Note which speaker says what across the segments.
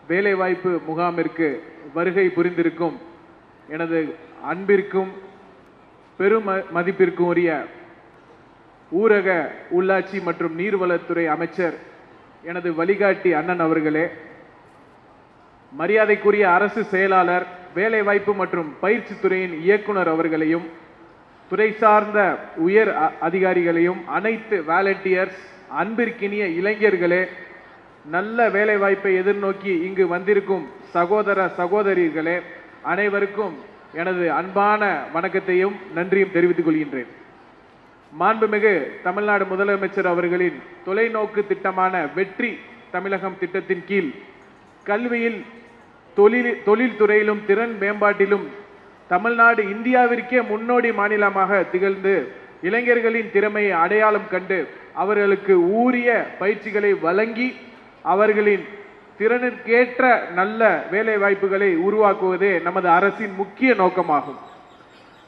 Speaker 1: வேலைவாய்ப்பு முகாமிற்கு வருகை புரிந்திருக்கும் எனது அன்பிற்கும் பெரும் மதிப்பிற்கும் உரிய ஊரக உள்ளாட்சி மற்றும் நீர்வளத்துறை அமைச்சர் எனது வழிகாட்டி அண்ணன் அவர்களே, மரியாதைக்குரிய அரசு செயலாளர், வேலைவாய்ப்பு மற்றும் பயிற்சி துறையின் இயக்குனர் அவர்களையும், துறை சார்ந்த உயர் அதிகாரிகளையும், அனைத்து வாலண்டியர்ஸ், அன்பிற்கினிய இளைஞர்களே, நல்ல வேலைவாய்ப்பை எதிர்நோக்கி இங்கு வந்திருக்கும் சகோதர சகோதரிகளே, அனைவருக்கும் எனது அன்பான வணக்கத்தையும் நன்றியும் தெரிவித்துக் கொள்கின்றேன். மாண்புமிகு தமிழ்நாடு முதலமைச்சர் அவர்களின் தொலைநோக்கு திட்டமான வெற்றி தமிழகம் திட்டத்தின் கீழ் கல்வியில், தொழில்துறையிலும் திறன் மேம்பாட்டிலும் தமிழ்நாடு இந்தியாவிற்கே முன்னோடி மாநிலமாக திகழ்ந்து இளைஞர்களின் திறமையை அடையாளம் கண்டு அவர்களுக்கு உரிய பயிற்சிகளை வழங்கி அவர்களின் திறனுக்கேற்ற நல்ல வேலை வாய்ப்புகளை உருவாக்குவதே நமது அரசின் முக்கிய நோக்கமாகும்.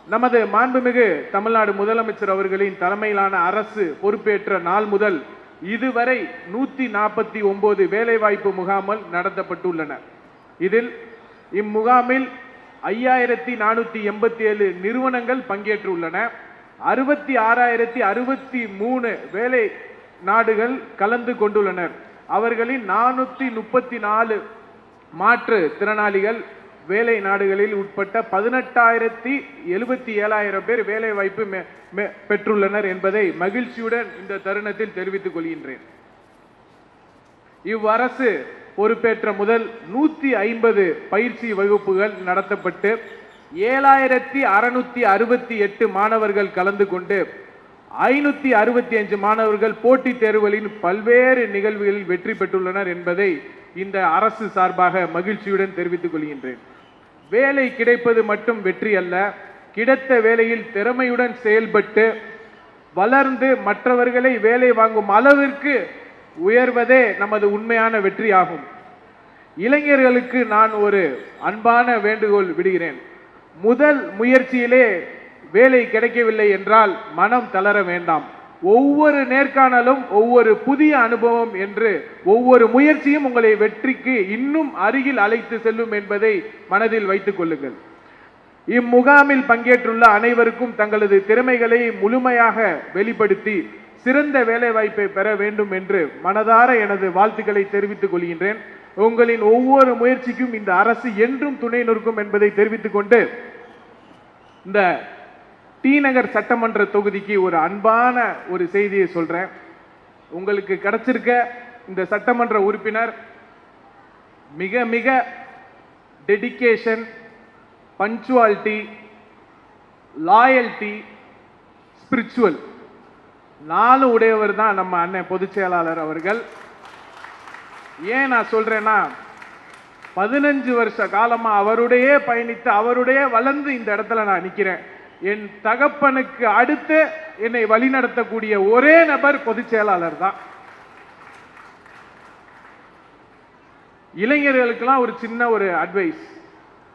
Speaker 1: நமது மாண்புமிகு தமிழ்நாடு முதலமைச்சர் அவர்களின் தலைமையிலான அரசு பொறுப்பேற்ற நாள் முதல் இதுவரை 149 வேலைவாய்ப்பு முகாம்கள் நடத்தப்பட்டுள்ளன. இதில் இம்முகாமில் 5487 நிறுவனங்கள் பங்கேற்றுள்ளன. 66,063 வேலை நாடுகள் கலந்து கொண்டுள்ளனர். அவர்களின் 434 மாற்று திறனாளிகள் வேலை நாடுகளில் உட்பட்ட 18,77,000 பேர் வேலை வாய்ப்பு பெற்றுள்ளனர் என்பதை மகிழ்ச்சியுடன் இந்த தருணத்தில் தெரிவித்துக் கொள்கின்றேன். இவ்வரசு பொறுப்பேற்ற முதல் 150 பயிற்சி வகுப்புகள் நடத்தப்பட்டு 7,668 மாணவர்கள் கலந்து கொண்டு 565 மாணவர்கள் போட்டித் தேர்வுகளின் பல்வேறு நிகழ்வுகளில் வெற்றி பெற்றுள்ளனர் என்பதை இந்த அரசு சார்பாக மகிழ்ச்சியுடன் தெரிவித்துக் கொள்கின்றேன். வேலை கிடைப்பது மட்டும் வெற்றி அல்ல, கிடைத்த வேலையில் திறமையுடன் செயல்பட்டு வளர்ந்து மற்றவர்களை வேலை வாங்கும் அளவிற்கு உயர்வதே நமது உண்மையான வெற்றி ஆகும். இளைஞர்களுக்கு நான் ஒரு அன்பான வேண்டுகோள் விடுகிறேன். முதல் முயற்சியிலே வேலை கிடைக்கவில்லை என்றால் மனம் தளர வேண்டாம். ஒவ்வொரு நேர்காணலும் ஒவ்வொரு புதிய அனுபவம் என்று ஒவ்வொரு முயற்சியும் உங்களை வெற்றிக்கு இன்னும் அருகில் அழைத்து செல்லும் என்பதை மனதில் வைத்துக் கொள்ளுங்கள். இம்முகாமில் பங்கேற்றுள்ள அனைவருக்கும் தங்களது திறமைகளை முழுமையாக வெளிப்படுத்தி சிறந்த வேலை வாய்ப்பை பெற வேண்டும் என்று மனதார எனது வாழ்த்துக்களை தெரிவித்துக் கொள்கின்றேன். உங்களின் ஒவ்வொரு முயற்சிக்கும் இந்த அரசு என்றும் துணை நிற்கும் என்பதை தெரிவித்துக் கொண்டு இந்த டி நகர் சட்டமன்ற தொகுதிக்கு ஒரு அன்பான ஒரு செய்தியை சொல்றேன். உங்களுக்கு கிடைச்சிருக்க இந்த சட்டமன்ற உறுப்பினர் மிக மிக டெடிகேஷன், பஞ்சுவாலிட்டி, லாயல்டி, ஸ்பிரிச்சுவல் 4 உடையவர் தான் நம்ம அண்ணன் பொதுச் செயலாளர் அவர்கள். ஏன் நான் சொல்றேன்னா 15 வருஷ காலமா அவருடைய பயணித்து அவருடைய வளர்ந்து இந்த இடத்துல நான் நிக்கிறேன். என் தகப்பனுக்கு அடுத்து என்னை வழிநடத்தக்கூடிய ஒரே நபர் பொதுச் செயலாளர் தான். இளைஞர்களுக்கெல்லாம் ஒரு சின்ன ஒரு அட்வைஸ்,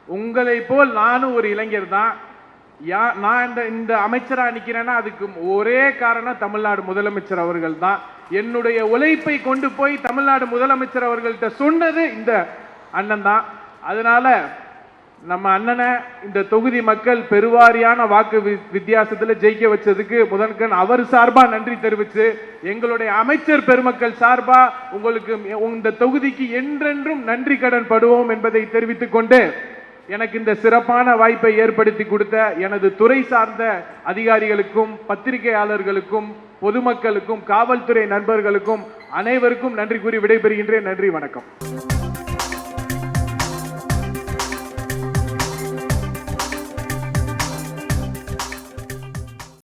Speaker 1: உங்களை போல் நானும் ஒரு இளைஞர் தான். நான் இந்த அமைச்சரா நிக்கிறேன்னா அதுக்கு ஒரே காரணம் தமிழ்நாடு முதலமைச்சர் அவர்கள் தான். என்னுடைய உழைப்பை கொண்டு போய் தமிழ்நாடு முதலமைச்சர் அவர்கள்ட்ட சொன்னது இந்த அண்ணன் தான். அதனால நம்ம அண்ணனை இந்த தொகுதி மக்கள் பெருவாரியான வாக்கு வித்தியாசத்தில் ஜெயிக்க வச்சதுக்கு முதன்கண் அவர் சார்பா நன்றி தெரிவித்து எங்களுடைய அமைச்சர் பெருமக்கள் சார்பா உங்களுக்கு இந்த தொகுதிக்கு என்றென்றும் நன்றி கடன் படுவோம் என்பதை தெரிவித்துக் கொண்டு எனக்கு இந்த சிறப்பான வாய்ப்பை ஏற்படுத்தி கொடுத்த எனது துறை சார்ந்த அதிகாரிகளுக்கும், பத்திரிகையாளர்களுக்கும், பொதுமக்களுக்கும், காவல்துறை நண்பர்களுக்கும் அனைவருக்கும் நன்றி கூறி விடைபெறுகின்றேன். நன்றி, வணக்கம்.